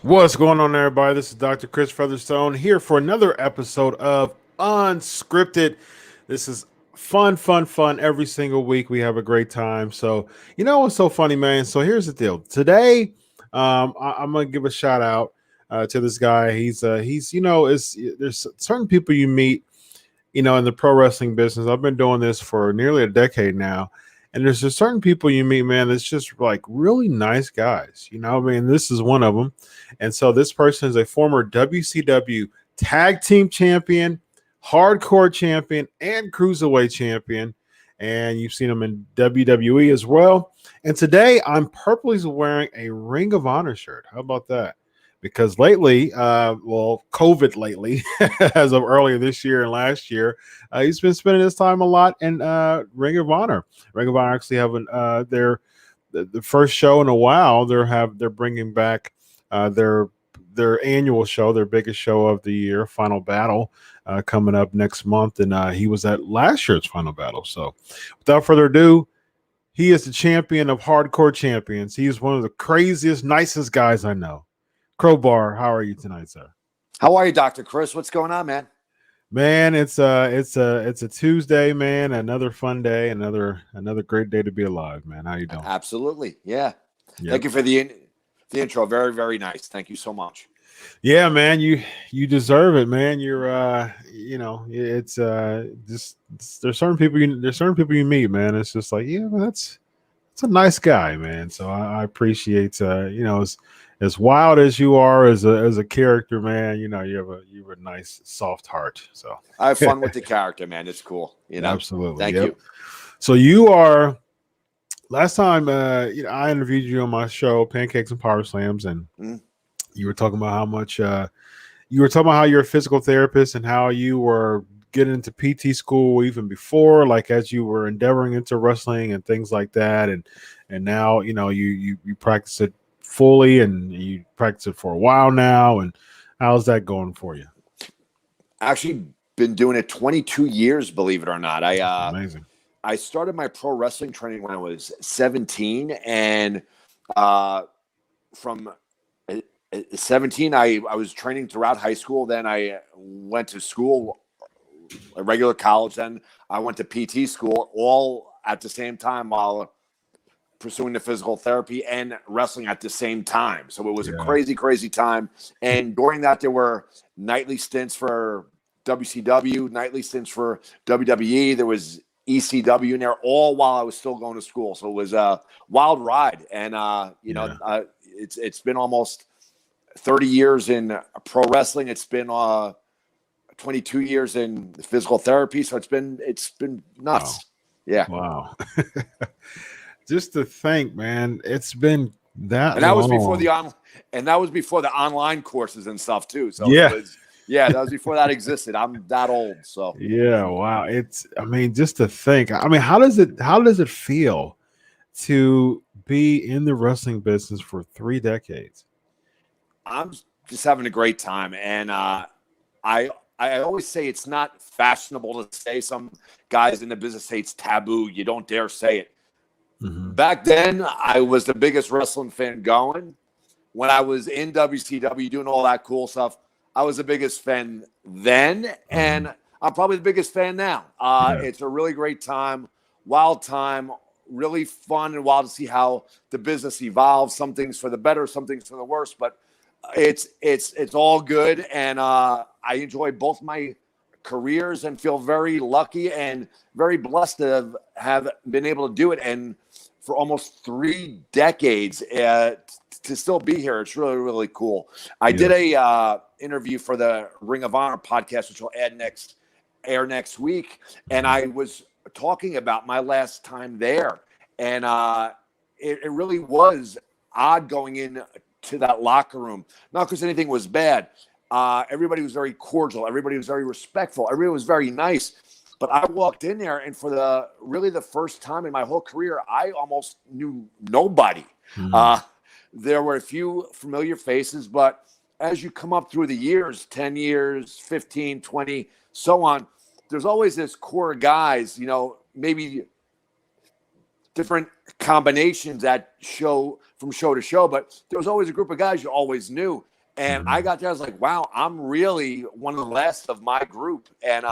What's going on, everybody? This is Dr. Chris Featherstone here for another episode of Unscripted. This is fun every single week. We have a great time. So, you know what's so funny, man? So here's the deal. Today, I'm gonna give a shout out to this guy. He's there's certain people you meet, in the pro wrestling business. I've been doing this for nearly a decade now. And there's just certain people you meet, man, that's just like really nice guys. This is one of them. And so this person is a former WCW Tag Team Champion, Hardcore Champion, and Cruiserweight Champion. And you've seen him in WWE as well. And today I'm purposely wearing a Ring of Honor shirt. How about that? Because lately, COVID lately, as of earlier this year and last year, he's been spending his time a lot in Ring of Honor. Ring of Honor actually having the first show in a while. They're bringing back their annual show, their biggest show of the year, Final Battle, coming up next month, and he was at last year's Final Battle. So, without further ado, he is the champion of Hardcore Champions. He is one of the craziest, nicest guys I know. Crowbar, how are you tonight, sir? How are you, Dr. Chris? What's going on, man? Man, it's a Tuesday, man. Another fun day, another great day to be alive, man. How you doing? Absolutely, yeah. Yep. Thank you for the intro. Very, very nice. Thank you so much. Yeah, man. You deserve it, man. You're it's just there's certain people you meet, man. It's just like, yeah, that's a nice guy, man. So I appreciate as wild as you are as a character, man, you have a nice soft heart. So I have fun with the character, man. It's cool. Absolutely. Thank you. So you are. Last time, I interviewed you on my show, Pancakes and Power Slams, and you were talking about how much how you're a physical therapist and how you were getting into PT school even before, like as you were endeavoring into wrestling and things like that, and now you practice it fully, and you practice it for a while now. And how's that going for you? Actually been doing it 22 years, believe it or not. Amazing. I started my pro wrestling training when I was 17, and from 17 I was training throughout high school. Then I went to school, a regular college. Then I went to PT school, all at the same time while pursuing the physical therapy and wrestling at the same time. So it was a crazy time. And during that, there were nightly stints for WCW, nightly stints for WWE. There was ECW in there, all while I was still going to school. So it was a wild ride. And, it's been almost 30 years in pro wrestling. It's been 22 years in physical therapy. So it's been nuts. Wow. Yeah. Wow. Just to think, man, it's been that and that long. was before the online courses and stuff too. So yeah. that was before that existed. I'm that old. So yeah, wow. Just to think. How does it feel to be in the wrestling business for 3 decades? I'm just having a great time. And I always say it's not fashionable to say. Some guys in the business say it's taboo. You don't dare say it. Mm-hmm. Back then, I was the biggest wrestling fan going. When I was in WCW doing all that cool stuff, I was the biggest fan then, and I'm probably the biggest fan now. It's a really great time, wild time, really fun and wild to see how the business evolves. Some things for the better, some things for the worse, but it's all good, and I enjoy both my careers and feel very lucky and very blessed to have been able to do it. And for almost 3 decades to still be here, it's really, really cool. I did a interview for the Ring of Honor podcast, which will air next week. And I was talking about my last time there. And it really was odd going in to that locker room, not because anything was bad. Everybody was very cordial. Everybody was very respectful. Everybody was very nice. But I walked in there, and for the first time in my whole career, I almost knew nobody. Mm-hmm. There were a few familiar faces, but as you come up through the years, 10 years, 15, 20, so on, there's always this core of guys, maybe different combinations that show from show to show, but there was always a group of guys you always knew. And I got there, I was like, wow, I'm really one of the last of my group. And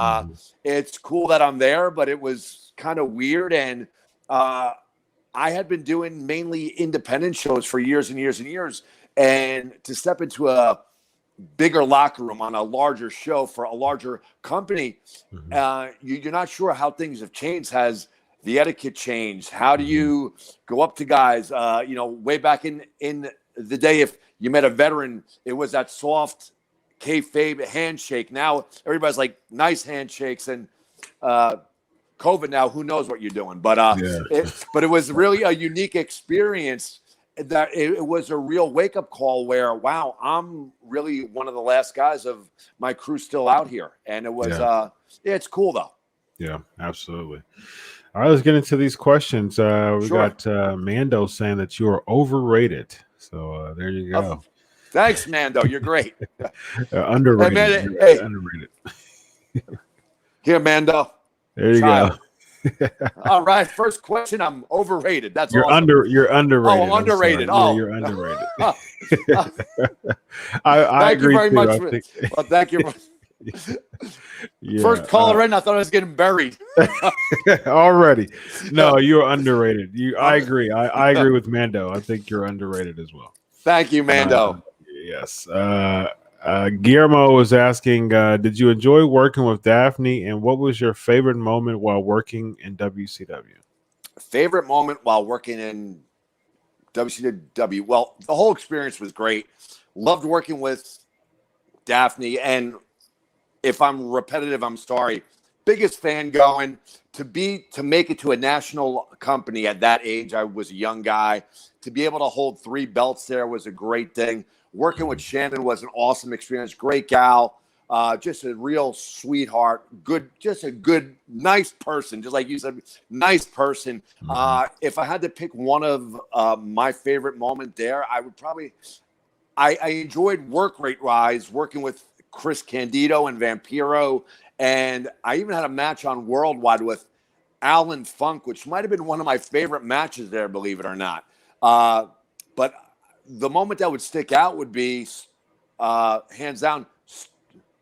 it's cool that I'm there, but it was kind of weird. And I had been doing mainly independent shows for years and years and years. And to step into a bigger locker room on a larger show for a larger company, you're not sure how things have changed. Has the etiquette changed? How do you go up to guys? Way back in the day, if you met a veteran, it was that soft kayfabe handshake. Now everybody's like nice handshakes, and COVID now, who knows what you're doing? But it was really a unique experience. That it was a real wake up call where, wow, I'm really one of the last guys of my crew still out here, and it was it's cool though. Yeah, absolutely. All right, let's get into these questions. We got Mando saying that you are overrated. So there you go. Thanks, Mando. You're great. Underrated. Hey, underrated. Here, Mando. There you go. All right. First question. I'm overrated. That's you're awesome. You're underrated. Oh, I'm underrated. You're underrated. I thank agree you very too. much. Well, thank you. First caller in, I thought I was getting buried. Already. No, you're underrated. I agree. I agree with Mando. I think you're underrated as well. Thank you, Mando. Yes. Guillermo was asking, did you enjoy working with Daphne, and what was your favorite moment while working in WCW? Favorite moment while working in WCW? Well, the whole experience was great. Loved working with Daphne, and if I'm repetitive, I'm sorry. Biggest fan going. To make it to a national company at that age, I was a young guy. To be able to hold 3 belts there was a great thing. Working with Shannon was an awesome experience. Great gal. Just a real sweetheart. Just a good, nice person. Just like you said, nice person. If I had to pick one of my favorite moment there, I would probably – I enjoyed work rate-wise working with Chris Candido and Vampiro, and I even had a match on Worldwide with Alan Funk, which might have been one of my favorite matches there, believe it or not. But the moment that would stick out would be, hands down,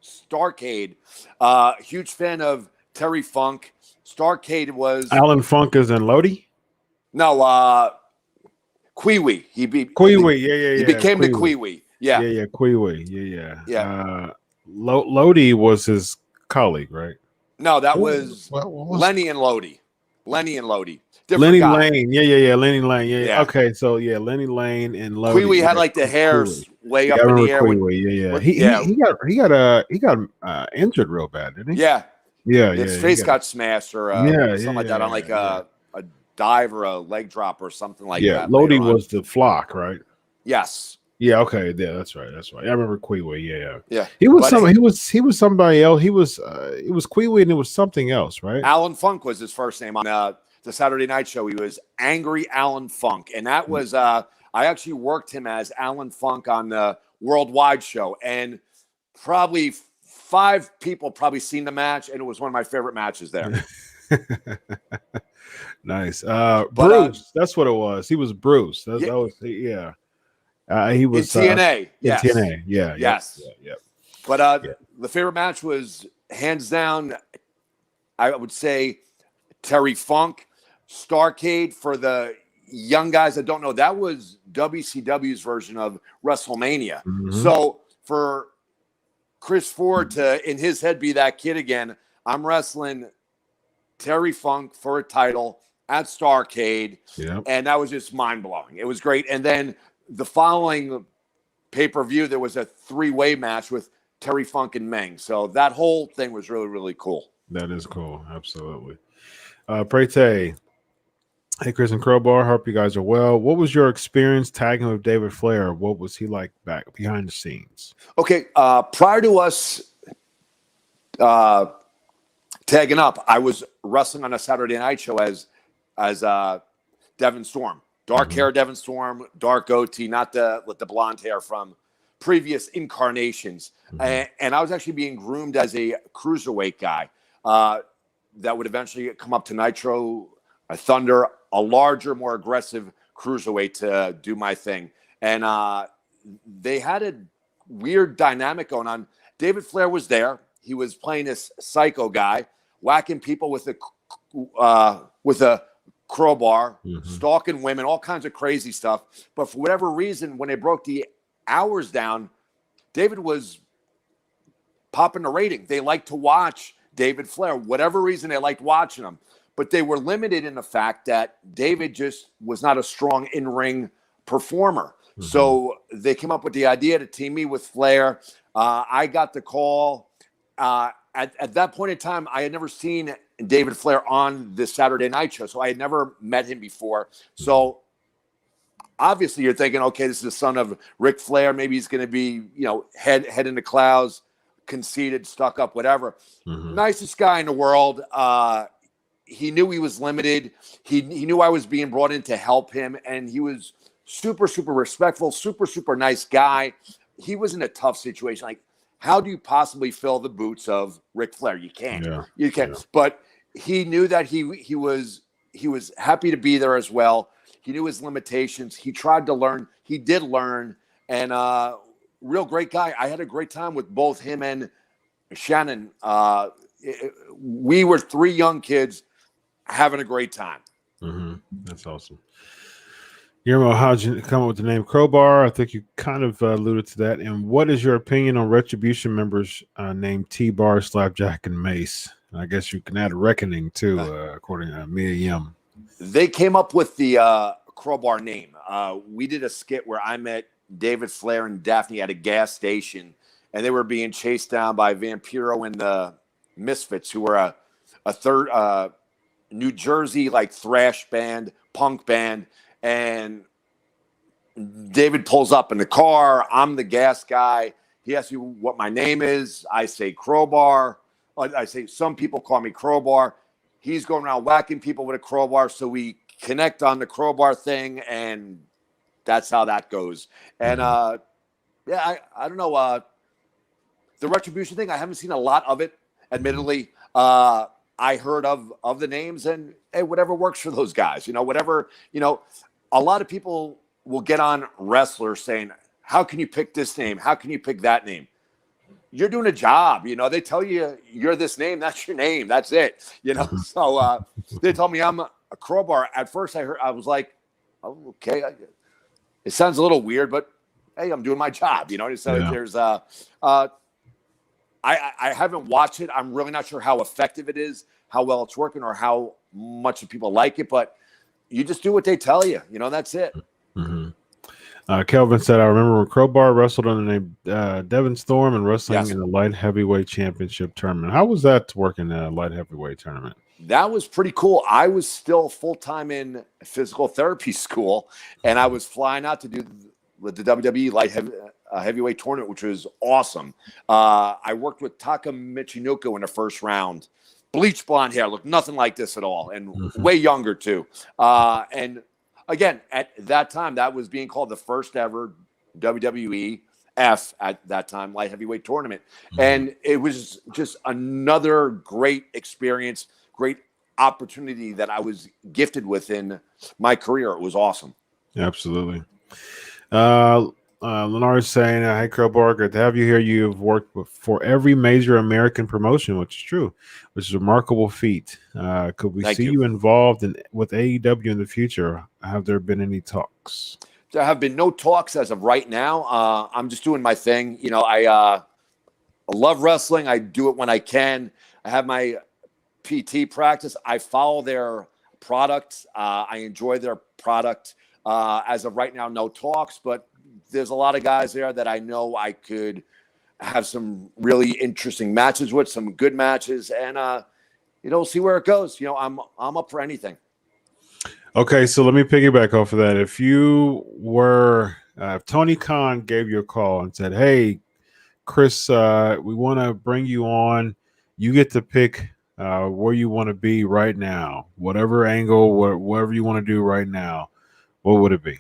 Starrcade. Huge fan of Terry Funk. Starrcade was... Alan Funk is in Lodi? No, Kwee-Wee. Kwee-Wee, yeah. He became the Kwee-Wee. Yeah. Kwee-Wee, yeah. Lodi was his colleague, right? No, that was what was Lenny and Lodi. Lenny and Lodi. Different Lenny guy. Lane? Yeah. Lenny Lane. Yeah. Yeah. Okay, so yeah, Lenny Lane and Lodi. Queewee had Yeah, like the hair Queewee. way Yeah, up I in the remember air. Queewee. Yeah. Yeah. He got injured real bad, didn't he? Yeah. Yeah. His He face got smashed or something like that on like yeah. a dive or a leg drop or something like that. Lodi was the flock, right? Yes. Yeah, okay, yeah, that's right. I remember Queewee. Yeah. He was somebody else. It was Queewee and it was something else, right? Alan Funk was his first name on the Saturday Night Show. He was Angry Alan Funk, and that was I actually worked him as Alan Funk on the Worldwide show, and probably 5 people probably seen the match, and it was one of my favorite matches there. Nice. Bruce, that's what it was. He was Bruce. That was yeah. He was in TNA. Yes. In TNA. Yeah. Yes. Yeah. But the favorite match was hands down, I would say, Terry Funk, Starrcade. For the young guys that don't know, that was WCW's version of WrestleMania. Mm-hmm. So for Chris Ford to, in his head, be that kid again, I'm wrestling Terry Funk for a title at Starrcade. Yep. And that was just mind-blowing. It was great. And then the following pay-per-view, there was a 3-way match with Terry Funk and Meng. So that whole thing was really, really cool. That is cool. Absolutely. Prete. Hey, Chris and Crowbar. Hope you guys are well. What was your experience tagging with David Flair? What was he like back behind the scenes? Okay. Prior to us tagging up, I was wrestling on a Saturday night show as Devin Storm. Dark hair, Devin Storm, dark goatee, not with the blonde hair from previous incarnations. And I was actually being groomed as a cruiserweight guy that would eventually come up to Nitro, Thunder, a larger, more aggressive cruiserweight to do my thing. And they had a weird dynamic going on. David Flair was there. He was playing this psycho guy, whacking people with a crowbar, stalking women, all kinds of crazy stuff. But for whatever reason, when they broke the hours down, David was popping the rating. They liked to watch David Flair. Whatever reason, they liked watching him. But they were limited in the fact that David just was not a strong in-ring performer. So they came up with the idea to team me with Flair. I got the call. At that point in time, I had never seen David Flair on this Saturday night show. So I had never met him before. So obviously you're thinking, okay, this is the son of Ric Flair. Maybe he's going to be, head in the clouds, conceited, stuck up, whatever. Nicest guy in the world. He knew he was limited. He knew I was being brought in to help him. And he was super, super respectful, super, super nice guy. He was in a tough situation. Like, how do you possibly fill the boots of Ric Flair? You can't. You can't. Yeah. But he knew that he was happy to be there as well. He knew his limitations. He tried to learn. He did learn. And real great guy. I had a great time with both him and Shannon. We were 3 young kids having a great time. That's awesome. Guillermo, how'd you come up with the name Crowbar? I think you kind of alluded to that. And what is your opinion on Retribution members named T-Bar, Slapjack, and Mace? I guess you can add Reckoning too, according to Mia Yim. They came up with the Crowbar name. We did a skit where I met David Flair and Daphne at a gas station, and they were being chased down by Vampiro and the Misfits, who were a third New Jersey like thrash band, punk band. And David pulls up in the car. I'm the gas guy. He asks me what my name is. I say Crowbar. I say some people call me Crowbar. He's going around whacking people with a crowbar. So we connect on the crowbar thing, and that's how that goes. And I don't know. The Retribution thing, I haven't seen a lot of it, admittedly. I heard of the names, and hey, whatever works for those guys, whatever, a lot of people will get on wrestlers saying, how can you pick this name? How can you pick that name? You're doing a job. They tell you you're this name. That's your name. That's it. So they told me I'm a Crowbar. At first I was like, oh, okay. It sounds a little weird, but hey, I'm doing my job. So there's, I I haven't watched it. I'm really not sure how effective it is, how well it's working, or how much people like it. But you just do what they tell you. You know, that's it. Mm-hmm. Kelvin said, I remember when Crowbar wrestled under the name Devin Storm and wrestling in the light heavyweight championship tournament. How was that to work in a light heavyweight tournament? That was pretty cool. I was still full-time in physical therapy school, and I was flying out to do with the WWE light heavyweight tournament, which was awesome. I worked with Taka Michinoku in the first round. Bleach blonde hair, looked nothing like this at all, and way younger too. And again, at that time, that was being called the first ever WWE F at that time light heavyweight tournament, and it was just another great experience, great opportunity that I was gifted with in my career. It was awesome. Absolutely. Lenard is saying, hey, Crowbar, good to have you here. You've worked for every major American promotion, which is true, which is a remarkable feat. Could we see you involved with AEW in the future? Have there been any talks? There have been no talks as of right now. I'm just doing my thing. You know, I love wrestling. I do it when I can. I have my PT practice. I follow their product. I enjoy their product. As of right now, no talks, but there's a lot of guys there that I know I could have some really interesting matches with, some good matches, and you know, see where it goes. You know, I'm up for anything. Okay, so let me piggyback off of that. If you were, if Tony Khan gave you a call and said, "Hey, Chris, we want to bring you on. You get to pick where you want to be right now, whatever angle, whatever you want to do right now," what would it be?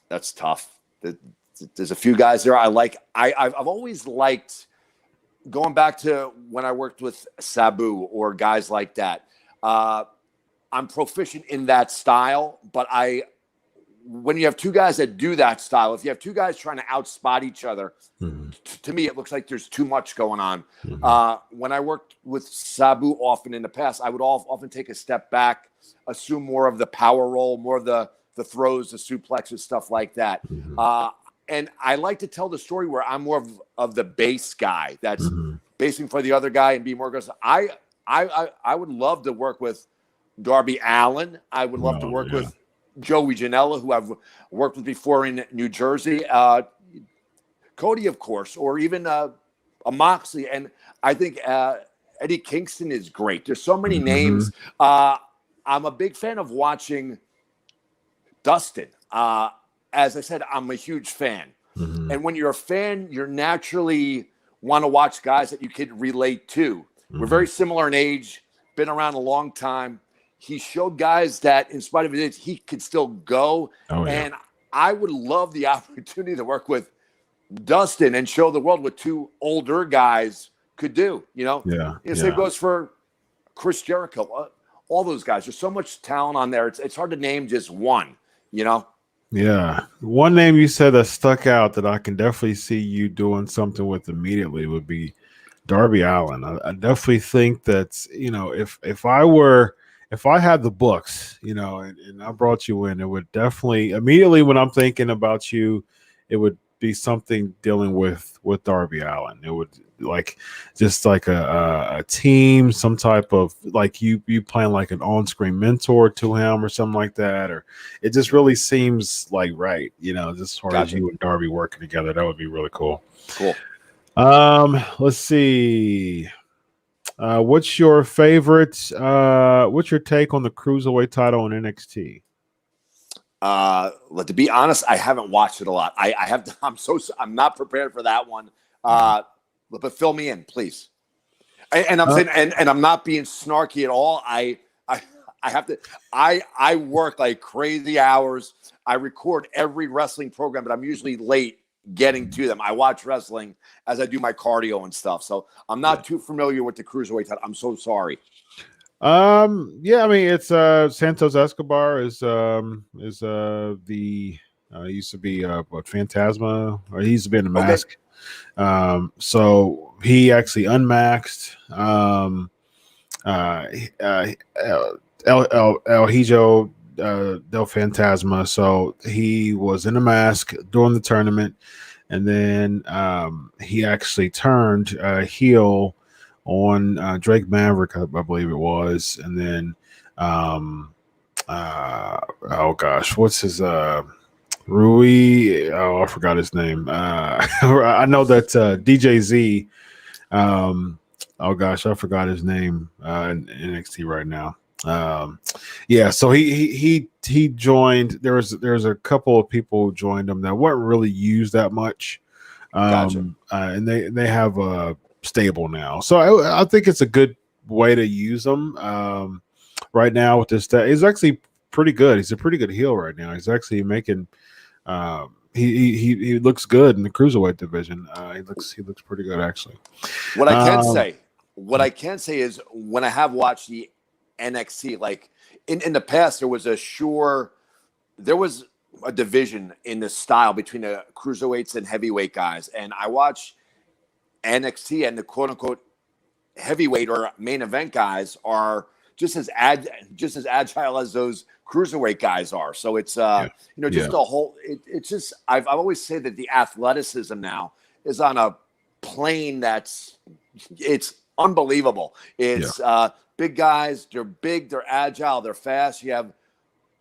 That's tough. There's a few guys there I like. I've always liked going back to when I worked with Sabu or guys like that. I'm proficient in that style, but when you have two guys that do that style, if you have two guys trying to outspot each other, to me, it looks like there's too much going on. When I worked with Sabu often in the past, I would often take a step back, assume more of the power role, more of the throws, the suplexes, stuff like that. And I like to tell the story where I'm more of the base guy that's basing for the other guy and be more aggressive. I would love to work with Darby Allin. I would love to work with Joey Janela, who I've worked with before in New Jersey. Cody, of course, or even a Moxley. And I think Eddie Kingston is great. There's so many names. I'm a big fan of watching Dustin. As I said, I'm a huge fan. And when you're a fan, you're naturally want to watch guys that you could relate to. We're very similar in age, been around a long time. He showed guys that in spite of his age, he could still go. And I would love the opportunity to work with Dustin and show the world what two older guys could do. You know, same goes for Chris Jericho. All those guys. There's so much talent on there. It's hard to name just one, you know? Yeah. One name you said that stuck out that I can definitely see you doing something with immediately would be Darby Allin. I definitely think that, you know, if I had the books, you know, and I brought you in, it would definitely immediately when I'm thinking about you, it would be something dealing with Darby Allin. It would just like a team, some type of like you playing like an on-screen mentor to him or something like that, or it just really seems like right, you know, just as far as you and Darby working together, that would be really cool. Cool. Let's see. What's your favorite? What's your take on the Cruiserweight title in NXT? To be honest, I haven't watched it a lot. I have to, I'm not prepared for that one. But fill me in, please. And I'm saying, and I'm not being snarky at all. I have to. I work like crazy hours. I record every wrestling program, but I'm usually late getting to them. I watch wrestling as I do my cardio and stuff, so I'm not too familiar with the Cruiserweight title. I'm so sorry. I mean, it's Santos Escobar is the used to be Phantasma, or he used to be in the mask. So he actually unmasked El Hijo del Fantasma. So he was in a mask during the tournament. and then he actually turned heel on Drake Maverick, I believe it was, and then oh gosh, what's his Rui? Oh, I forgot his name. I know that DJZ. Oh gosh, I forgot his name in NXT right now. Yeah, so he joined. There's a couple of people who joined him that weren't really used that much. Gotcha. And they have a stable now, so I think it's a good way to use them. Right now with this, he's actually pretty good. He's a pretty good heel right now. He's actually making. He looks good in the cruiserweight division. He looks pretty good actually. What I can say is when I have watched the NXT, like in the past, there was a division in the style between the cruiserweights and heavyweight guys, and I watch NXT, and the quote unquote heavyweight or main event guys are just as agile as those cruiserweight guys are. So it's just a whole. It's just I've always said that the athleticism now is on a plane it's unbelievable. It's big guys. They're big. They're agile. They're fast. You have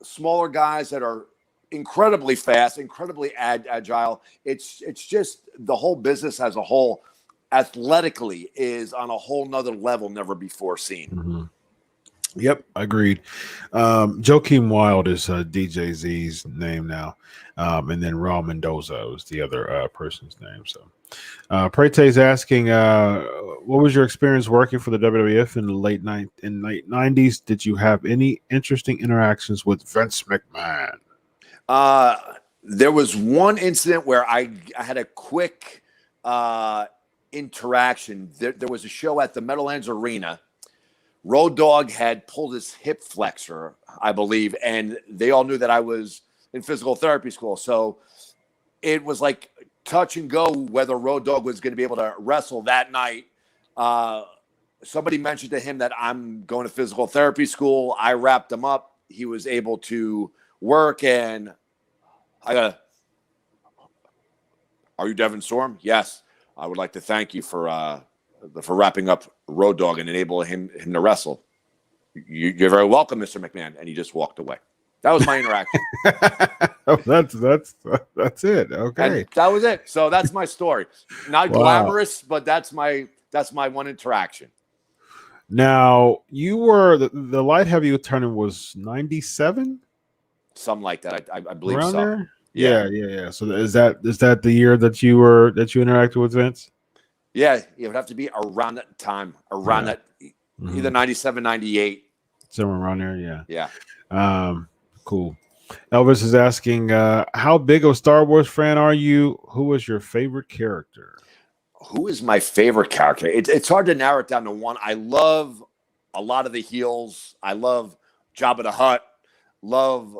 smaller guys that are incredibly fast, incredibly agile. It's just the whole business as a whole, athletically, is on a whole nother level never before seen. Mm-hmm. Yep, agreed. Joakim Wild is DJZ's name now, and then Raul Mendoza was the other person's name. So, Prete's asking, what was your experience working for the WWF in the late 90s? Did you have any interesting interactions with Vince McMahon? There was one incident where I had a quick interaction. There was a show at the Meadowlands Arena. Road Dogg had pulled his hip flexor, I believe, and they all knew that I was in physical therapy school. So it was like touch and go whether Road Dogg was going to be able to wrestle that night. Somebody mentioned to him that I'm going to physical therapy school. I wrapped him up. He was able to work, and are you Devin Storm? Yes. I would like to thank you for wrapping up Road Dogg and enabling him to wrestle. You're very welcome, Mr. McMahon. And he just walked away. That was my interaction. That's it. Okay. And that was it. So that's my story. Not glamorous, but that's my one interaction. Now, you were the light heavyweight tournament was 97? Something like that. I believe around so. There? Yeah. So is that the year that you interacted with Vince? Yeah, it would have to be around that time, that either 97, 98. Somewhere around there, yeah. Cool. Elvis is asking, how big of a Star Wars fan are you? Who was your favorite character? Who is my favorite character? It's hard to narrow it down to one. I love a lot of the heels. I love Jabba the Hutt. Love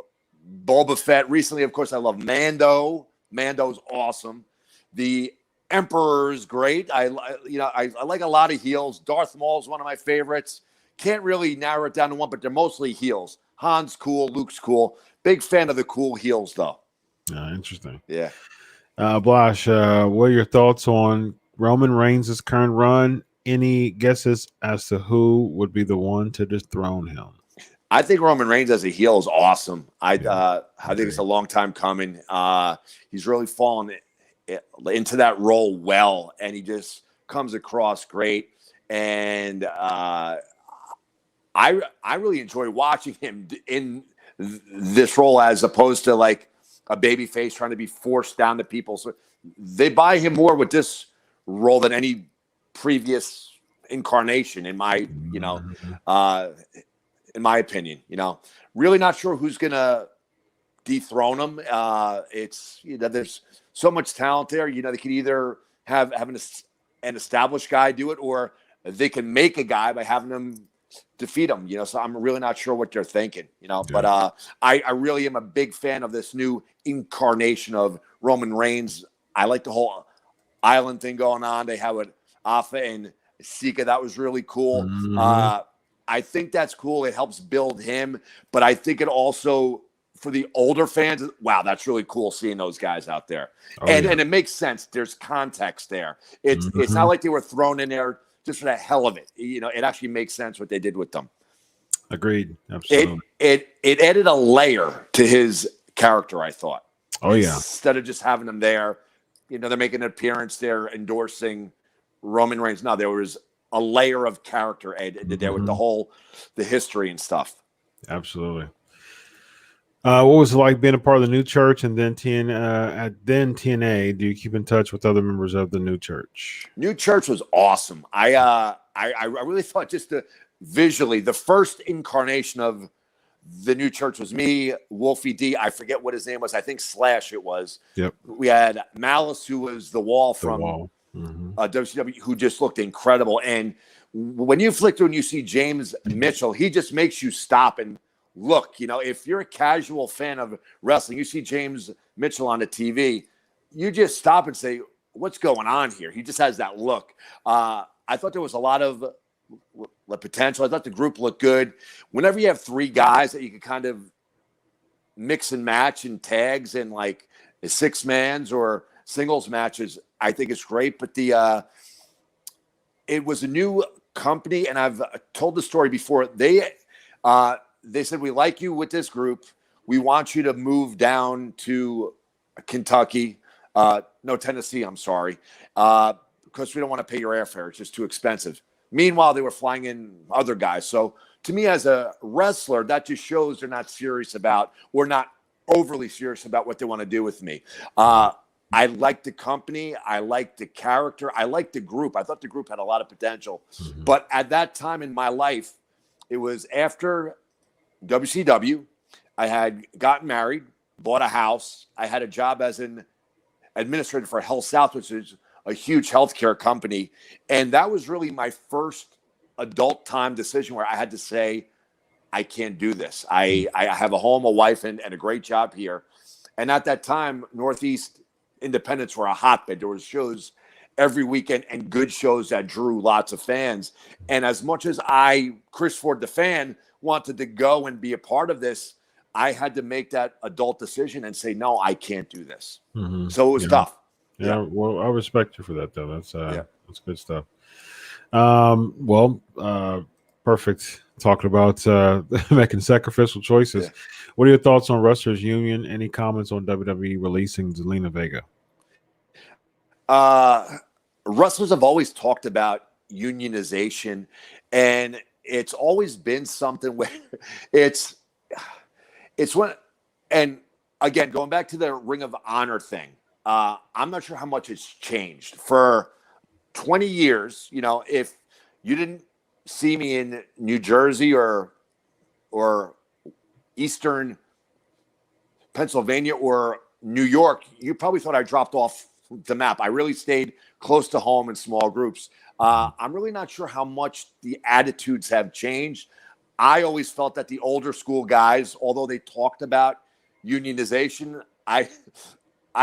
Boba Fett. Recently, of course, I love Mando. Mando's awesome. The Emperor's great. I like a lot of heels. Darth Maul's one of my favorites. Can't really narrow it down to one, but they're mostly heels. Han's cool. Luke's cool. Big fan of the cool heels, though. Interesting. Yeah. Blash, what are your thoughts on Roman Reigns' current run? Any guesses as to who would be the one to dethrone him? I think Roman Reigns as a heel is awesome. I think it's a long time coming. He's really fallen into that role well, and he just comes across great. And I really enjoy watching him in this role as opposed to like a baby face trying to be forced down to people. So they buy him more with this role than any previous incarnation, in my opinion. Really not sure who's gonna dethrone him. There's so much talent there. They could either have an established guy do it, or they can make a guy by having him defeat him. So I'm really not sure what they're thinking. But I really am a big fan of this new incarnation of Roman Reigns. I like the whole island thing going on. They have it Alpha and Sika. That was really cool. Mm-hmm. I think that's cool. It helps build him, but I think it also for the older fans, wow, that's really cool seeing those guys out there. Oh, and yeah. and it makes sense. There's context there. It's not like they were thrown in there just for the hell of it. You know, it actually makes sense what they did with them. Agreed. Absolutely. It added a layer to his character, I thought. Oh, yeah. Instead of just having them there, you know, they're making an appearance, they're endorsing Roman Reigns. No, there was a layer of character added there with the history and stuff. Absolutely. What was it like being a part of the new church and then TNA? Do you keep in touch with other members of the new church? New church was awesome. I really thought just visually, the first incarnation of the new church was me, Wolfie D. I forget what his name was. I think Slash it was. Yep. We had Malice, who was the Wall from WCW, who just looked incredible. And when you flick through and you see James Mitchell, he just makes you stop and look. You know, if you're a casual fan of wrestling, you see James Mitchell on the TV, you just stop and say, what's going on here? He just has that look. I thought there was a lot of potential. I thought the group looked good. Whenever you have three guys that you can kind of mix and match in tags and like six mans or singles matches, I think it's great. But it was a new company, and I've told the story before. They said, we like you with this group. We want you to move down to Kentucky. No, Tennessee, I'm sorry. Because we don't want to pay your airfare. It's just too expensive. Meanwhile, they were flying in other guys. So to me, as a wrestler, that just shows they're not serious about, or not overly serious about what they want to do with me. I liked the company. I liked the character. I liked the group. I thought the group had a lot of potential. But at that time in my life, it was after WCW. I had gotten married, bought a house. I had a job as an administrator for Health South, which is a huge healthcare company. And that was really my first adult time decision where I had to say, I can't do this. I have a home, a wife, and a great job here. And at that time, Northeast independents were a hotbed. There was shows every weekend and good shows that drew lots of fans. And as much as Chris Ford, the fan, wanted to go and be a part of this, I had to make that adult decision and say, no, I can't do this. So it was tough. Yeah, well, I respect you for that, though. That's good stuff. Perfect. Talking about making sacrificial choices. Yeah. What are your thoughts on Wrestlers Union? Any comments on WWE releasing Zelina Vega? Wrestlers have always talked about unionization, and it's always been something where it's when, and again, going back to the Ring of Honor thing, I'm not sure how much it's changed. For 20 years, you know, if you didn't see me in New Jersey or Eastern Pennsylvania or New York, you probably thought I dropped off the map. I really stayed close to home in small groups. I'm really not sure how much the attitudes have changed. I always felt that the older school guys, although they talked about unionization, I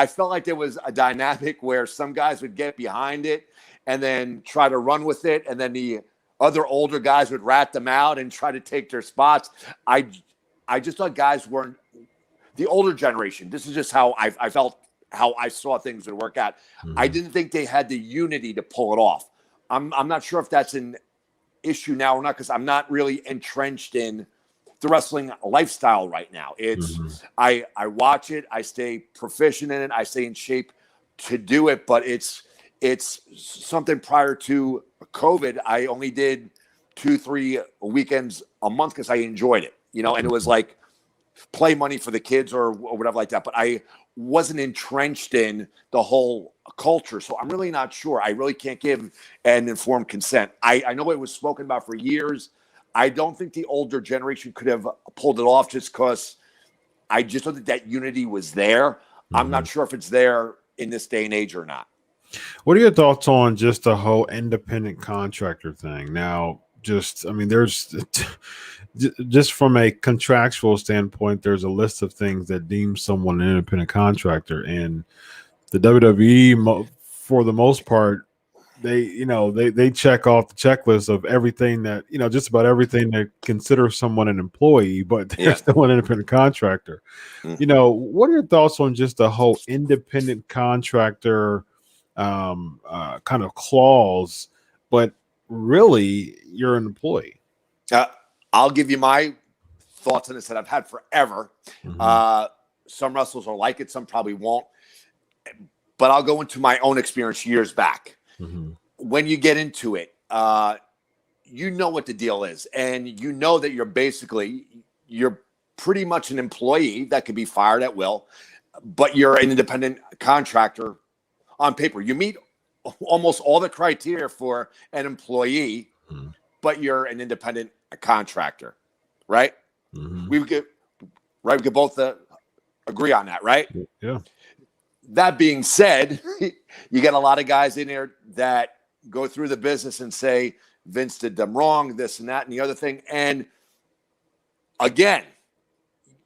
felt like there was a dynamic where some guys would get behind it and then try to run with it, and then the other older guys would rat them out and try to take their spots. I just thought guys weren't the older generation. This is just how I felt, how I saw things would work out. I didn't think they had the unity to pull it off. I'm not sure if that's an issue now or not, because I'm not really entrenched in the wrestling lifestyle right now. It's I watch it, I stay proficient in it, I stay in shape to do it, but it's something. Prior to COVID, I only did 2-3 weekends a month because I enjoyed it, you know, and it was like play money for the kids or whatever like that. But I wasn't entrenched in the whole culture, so I'm really not sure. I really can't give an informed consent. I know it was spoken about for years. I don't think the older generation could have pulled it off, just because I just don't think that unity was there. I'm not sure if it's there in this day and age or not. What are your thoughts on just the whole independent contractor thing? Now, there's just from a contractual standpoint, there's a list of things that deem someone an independent contractor, and the WWE, for the most part, they check off the checklist of everything that, just about everything that consider someone an employee, but they're still an independent contractor. What are your thoughts on just the whole independent contractor kind of clause, but really you're an employee? I'll give you my thoughts on this that I've had forever. Some wrestlers will like it, some probably won't. But I'll go into my own experience years back. When you get into it, you know what the deal is. And you know that you're pretty much an employee that could be fired at will, but you're an independent contractor on paper. You meet almost all the criteria for an employee, but you're an independent contractor, right? We could both agree on that, right? Yeah. That being said, you get a lot of guys in there that go through the business and say Vince did them wrong, this and that and the other thing. And again,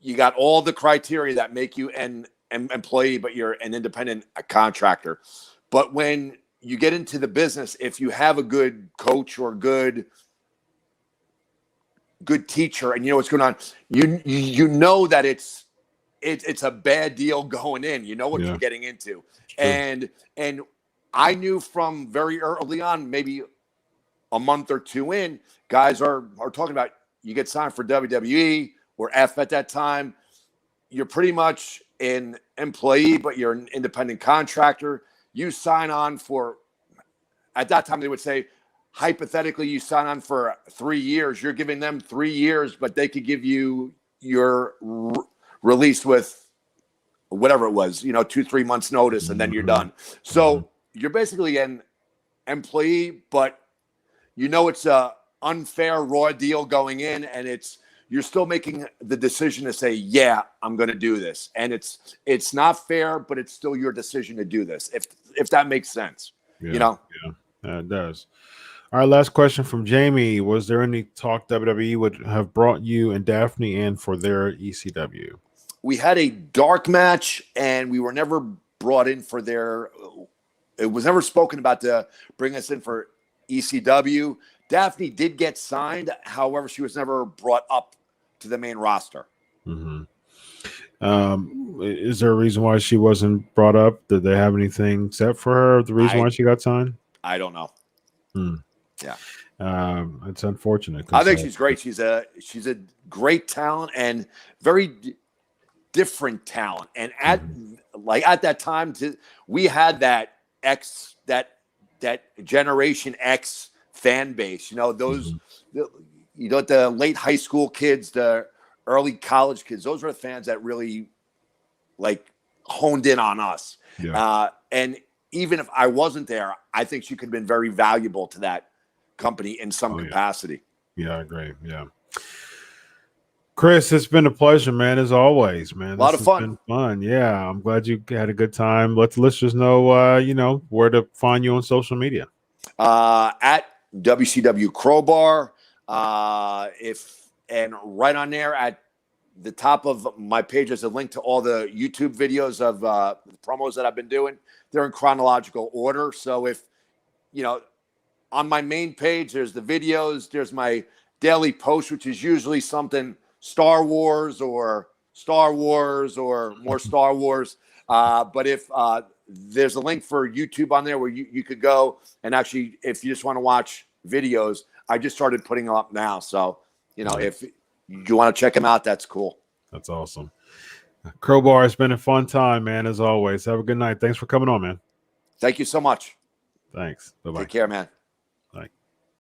you got all the criteria that make you an employee, but you're an independent contractor. But when you get into the business, if you have a good coach or good teacher and you know what's going on, you know that it's a bad deal going in. You know what you're getting into. And I knew from very early on, maybe a month or two in, guys are talking about, you get signed for WWE or F at that time. You're pretty much an employee, but you're an independent contractor. You sign on for, at that time they would say, hypothetically, you sign on for 3 years. You're giving them 3 years, but they could give you your release with whatever it was, 2-3 months notice, and then you're done. So you're basically an employee, but it's a unfair raw deal going in, and you're still making the decision to say, yeah, I'm going to do this. And it's not fair, but it's still your decision to do this. If that makes sense, Yeah, it does. All right, last question from Jamie. Was there any talk WWE would have brought you and Daphne in for their ECW? We had a dark match, and we were never brought in for it was never spoken about to bring us in for ECW. Daphne did get signed. However, she was never brought up to the main roster. Is there a reason why she wasn't brought up? Did they have anything set for her? The reason why she got signed? I don't know. Yeah. It's unfortunate. I think she's great. She's a great talent and very different talent. And at that time, we had that Generation X fan base. Those the late high school kids, the early college kids. Those are the fans that really honed in on us. And even if I wasn't there, I think she could have been very valuable to that company in some capacity. Yeah, I agree. Yeah. Chris, it's been a pleasure, man, as always, man. A lot of fun. Been fun. Yeah, I'm glad you had a good time. Let the listeners know, where to find you on social media. At WCW Crowbar. And right on there at the top of my page is a link to all the YouTube videos of the promos that I've been doing. They're in chronological order. So if, on my main page, there's the videos, there's my daily post, which is usually something Star Wars or more Star Wars. But if there's a link for YouTube on there where you could go and actually, if you just want to watch videos, I just started putting them up now. So, if you want to check them out, that's cool. That's awesome. Crowbar, it's been a fun time, man, as always. Have a good night. Thanks for coming on, man. Thank you so much. Thanks. Bye-bye. Take care, man.